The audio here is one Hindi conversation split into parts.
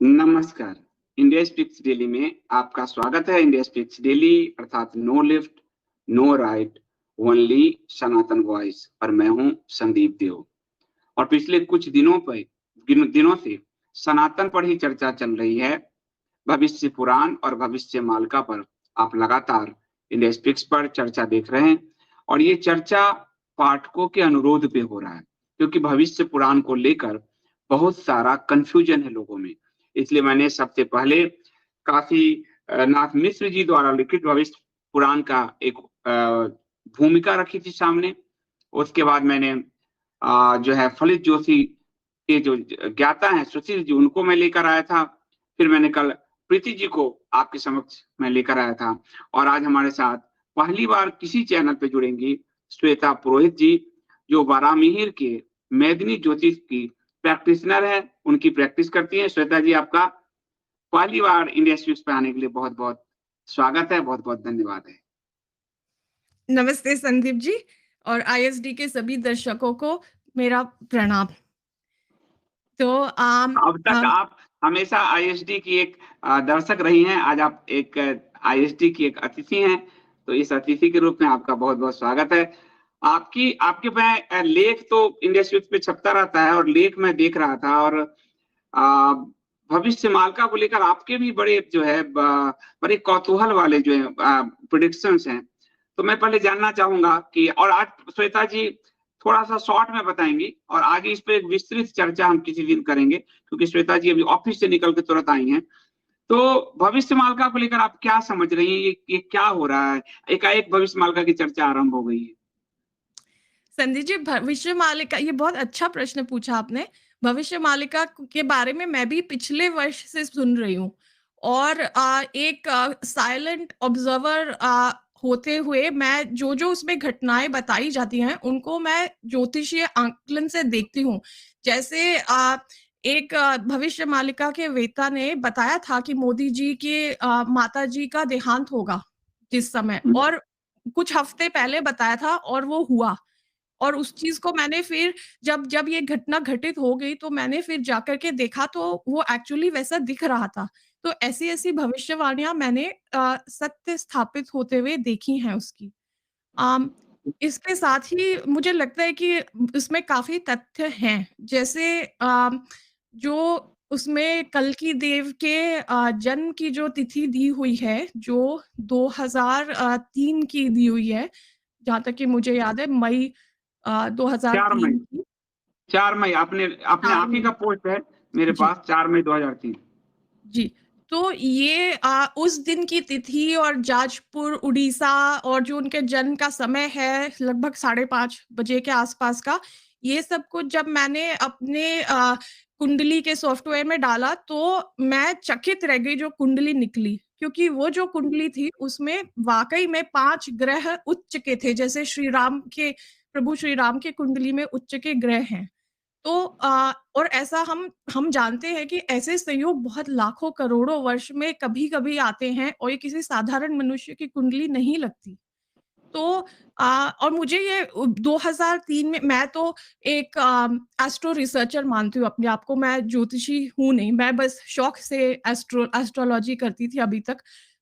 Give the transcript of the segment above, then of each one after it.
नमस्कार। इंडिया स्पीक्स डेली में आपका स्वागत है। इंडिया स्पीक्स डेली अर्थात no left no right only Sanatan voice पर मैं हूं संदीप देव। और पिछले कुछ दिनों से सनातन पर ही चर्चा चल रही है। भविष्य पुराण और भविष्य मालिका पर आप लगातार इंडिया स्पीक्स पर चर्चा देख रहे हैं और ये चर्चा पाठकों के अनुरोध पे हो रहा है, क्योंकि भविष्य पुराण को लेकर बहुत सारा कंफ्यूजन है लोगों में। इसलिए मैंने सबसे पहले काफी नाथ मिश्र जी द्वारा लिखित भविष्य पुराण का एक भूमिका रखी थी सामने। उसके बाद मैंने जो है फलित जोशी के जो ज्ञाता हैं सुशील जी, उनको मैं लेकर आया था। फिर मैंने कल प्रीति जी को आपके समक्ष मैं लेकर आया था और आज हमारे साथ पहली बार किसी चैनल पे जुड़ेंगी श्वेता पुरोहित जी, जो बारामिहिर के मेदिनी ज्योतिष की प्रैक्टिशनर है, उनकी प्रैक्टिस करती है। श्वेता जी, आपका पहली बार इंडिया स्पीक्स पे आने के लिए बहुत बहुत स्वागत है, बहुत बहुत धन्यवाद है। नमस्ते संदीप जी और आईएसडी के सभी दर्शकों को मेरा प्रणाम। तो अब तक आप हमेशा आईएसडी की एक दर्शक रही हैं, आज आप एक आईएसडी की एक अतिथि हैं, तो इस अतिथि के रूप में आपका बहुत बहुत स्वागत है। आपके मैं लेख तो इंडिया स्पीक्स पे छपता रहता है और लेख मैं देख रहा था और भविष्य मालिका को लेकर आपके भी बड़े जो है बड़े कौतूहल वाले जो है प्रेडिक्शंस हैं। तो मैं पहले जानना चाहूंगा कि, और आज श्वेता जी थोड़ा सा शॉर्ट में बताएंगी और आगे इस पे एक विस्तृत चर्चा हम किसी दिन करेंगे, क्योंकि श्वेता जी अभी ऑफिस से निकल के तुरंत आई हैं। तो भविष्य मालिका को लेकर आप क्या समझ रही हैं? ये क्या हो रहा है? एकाएक भविष्य मालिका की चर्चा आरंभ हो गई है। संदीप जी, भविष्य मालिका, ये बहुत अच्छा प्रश्न पूछा आपने। भविष्य मालिका के बारे में मैं भी पिछले वर्ष से सुन रही हूँ और एक साइलेंट ऑब्जर्वर होते हुए मैं जो उसमें घटनाएं बताई जाती हैं उनको मैं ज्योतिषीय आंकलन से देखती हूँ। जैसे एक भविष्य मालिका के वेता ने बताया था कि मोदी जी के माता जी का देहांत होगा जिस समय, और कुछ हफ्ते पहले बताया था और वो हुआ। और उस चीज़ को मैंने फिर जब ये घटना घटित हो गई तो मैंने फिर जाकर के देखा तो वो एक्चुअली वैसा दिख रहा था। तो ऐसी-ऐसी भविष्यवाणियाँ मैंने सत्य स्थापित होते हुए देखी हैं उसकी। अम, इसके साथ ही मुझे लगता है कि इसमें काफ़ी तथ्य हैं। जैसे जो उसमें कल्कि देव के जन्म की जो तिथि दी हुई है, जो 2003 की दी हुई है, जहाँ तक कि मुझे याद है मई 2003 की। 4 मई आपने आप ही का पोस्ट है मेरे जी, पास, 4 मई 2003। जी। तो ये उस दिन की तिथि और जाजपुर, उड़ीसा और जो उनके जन्म का समय है लगभग 5:30 बजे के आसपास का, ये सब कुछ जब मैंने अपने कुंडली के सॉफ्टवेयर में डाला तो मैं चकित रह गई जो कुंडली निकली। क्योंकि वो जो कुंडली थी उसमें वाक़ई में 5 ग्रह उच्च के थे, जैसे प्रभु श्री राम के कुंडली में उच्च के ग्रह हैं। तो और ऐसा हम जानते हैं कि ऐसे संयोग बहुत लाखों करोड़ों वर्ष में कभी-कभी आते हैं और ये किसी साधारण मनुष्य की कुंडली नहीं लगती। तो और मुझे ये 2003 में, मैं तो एक एस्ट्रो रिसर्चर मानती हूँ अपने आप को, मैं ज्योतिषी हूँ नहीं, मैं बस शौक से एस्ट्रोलॉजी करती थी अभी तक।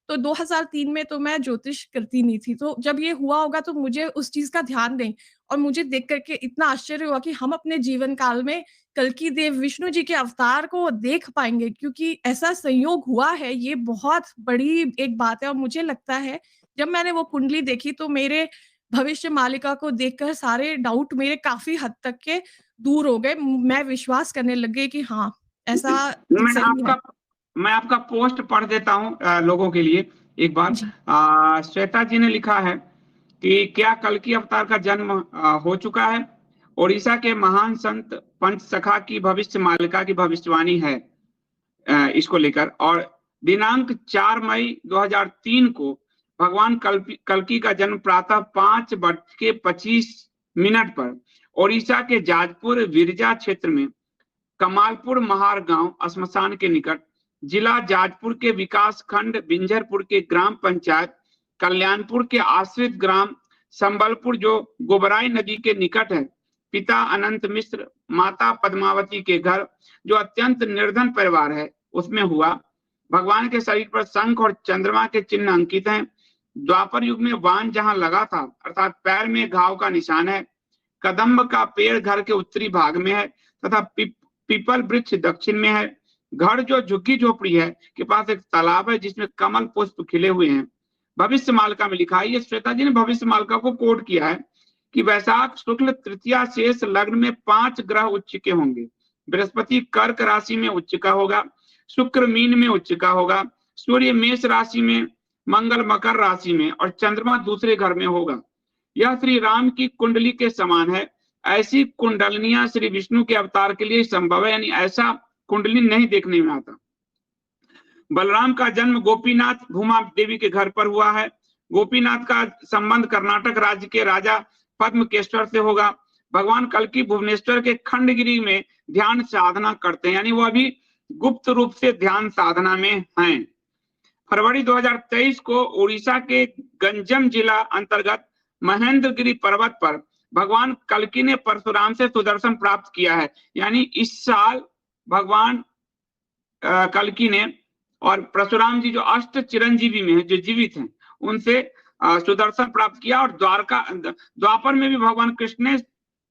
तो 2003 में तो मैं ज्योतिष करती नहीं थी, तो जब ये हुआ होगा तो मुझे उस चीज़ का ध्यान नहीं, और मुझे देख कर के इतना आश्चर्य हुआ कि हम अपने जीवन काल में कल्कि देव विष्णु जी के अवतार को देख पाएँगे, क्योंकि ऐसा संयोग हुआ है, ये बहुत बड़ी एक बात है। और मुझे लगता है जब मैंने वो कुंडली देखी तो मेरे भविष्य मालिका को देखकर सारे डाउट मेरे काफ़ी हद तक के दूर हो गए। मैं विश्वास करने लग गई कि हाँ, ऐसा मैं सही है। आपका मैं आपका पोस्ट पढ़ देता हूँ लोगों के लिए एक बार। जी। श्वेता जी ने लिखा है कि क्या कल्कि अवतार का जन्म हो चुका है? ओडिशा के महान संत पंच सखा की भविष्य मालिका की भविष्यवाणी है इसको लेकर। और दिनांक 4 मई 2003 को भगवान कल्कि का जन्म प्रातः 5:25 पर ओडिशा के जाजपुर विरजा क्षेत्र में कमालपुर महार गांव श्मशान के निकट, जिला जाजपुर के विकास खंड बिंझरपुर के ग्राम पंचायत कल्याणपुर के आश्रित ग्राम संबलपुर जो गोबराई नदी के निकट है, पिता अनंत मिश्र, माता पद्मावती के घर, जो अत्यंत निर्धन परिवार है, उसमें हुआ। भगवान के शरीर पर शंख और चंद्रमा के चिन्ह अंकित हैं। द्वापर युग में बाण जहां लगा था, अर्थात पैर में घाव का निशान है। कदम्ब का पेड़ घर के उत्तरी भाग में है तथा पीपल वृक्ष दक्षिण में है। घर जो झुग्गी झोपड़ी है के पास एक तालाब है जिसमें कमल पुष्प खिले हुए हैं। भविष्य मालिका में लिखा है, ये श्वेता जी ने भविष्य मालिका को कोट किया है कि वैशाख शुक्ल तृतीया शेष लग्न में 5 ग्रह उच्च के होंगे। बृहस्पति कर्क राशि में उच्च का होगा, शुक्र मीन में उच्च का होगा, सूर्य मेष राशि में, मंगल मकर राशि में और चंद्रमा दूसरे घर में होगा। यह श्री राम की कुंडली के समान है। ऐसी कुंडलियां श्री विष्णु के अवतार के लिए संभव है, यानी ऐसा कुंडली नहीं देखने में आता। बलराम का जन्म गोपीनाथ भूमा देवी के घर पर हुआ है। गोपीनाथ का संबंध कर्नाटक राज्य के राजा पद्मकेश्वर से होगा। भगवान कल्कि भुवनेश्वर के खंडगिरी में ध्यान साधना करते हैं, यानी वो अभी गुप्त रूप से ध्यान साधना में हैं। फरवरी 2023 को उड़ीसा के गंजम जिला अंतर्गत महेंद्रगिरी पर्वत पर भगवान कल्कि ने परशुराम से सुदर्शन प्राप्त किया है। यानी इस साल भगवान कल्कि ने और परशुराम जी जो अष्ट चिरंजीवी में है, जो जीवित हैं, उनसे सुदर्शन प्राप्त किया। और द्वापर में भी भगवान कृष्ण ने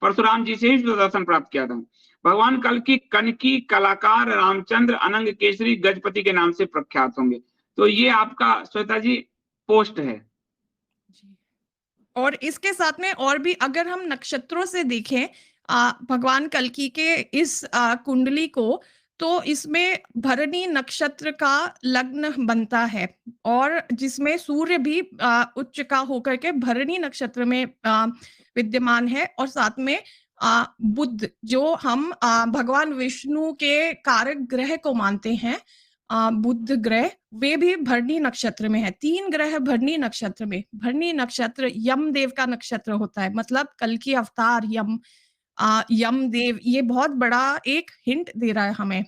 परशुराम जी से ही सुदर्शन प्राप्त किया था। भगवान कल्कि कनकी कलाकार रामचंद्र अनंग केसरी गजपति के नाम से प्रख्यात होंगे। तो ये आपका श्वेता जी पोस्ट है। और इसके साथ में और भी अगर हम नक्षत्रों से देखें भगवान कल्कि के इस कुंडली को, तो इसमें भरणी नक्षत्र का लग्न बनता है और जिसमें सूर्य भी उच्च का होकर के भरणी नक्षत्र में विद्यमान है। और साथ में बुध, जो हम भगवान विष्णु के कारक ग्रह को मानते हैं, बुध ग्रह, वे भी भरणी नक्षत्र में है। 3 ग्रह भरणी नक्षत्र में। भरणी नक्षत्र यम देव का नक्षत्र होता है, मतलब कल्कि अवतार यम देव, ये बहुत बड़ा एक हिंट दे रहा है हमें।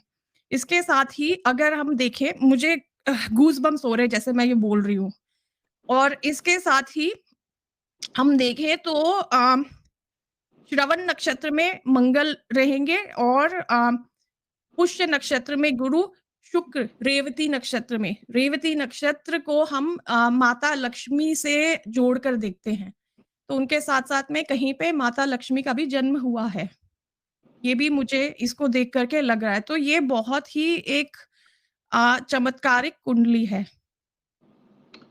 इसके साथ ही अगर हम देखें, मुझे गूज़बम्स हो रहे हैं जैसे मैं ये बोल रही हूँ। और इसके साथ ही हम देखें तो श्रवण नक्षत्र में मंगल रहेंगे और पुष्य नक्षत्र में गुरु, शुक्र रेवती नक्षत्र में। रेवती नक्षत्र को हम माता लक्ष्मी से जोड़कर देखते हैं, तो उनके साथ साथ में कहीं पे माता लक्ष्मी का भी जन्म हुआ है। ये भी मुझे इसको देख करके लग रहा है। तो ये बहुत ही एक चमत्कारिक कुंडली है।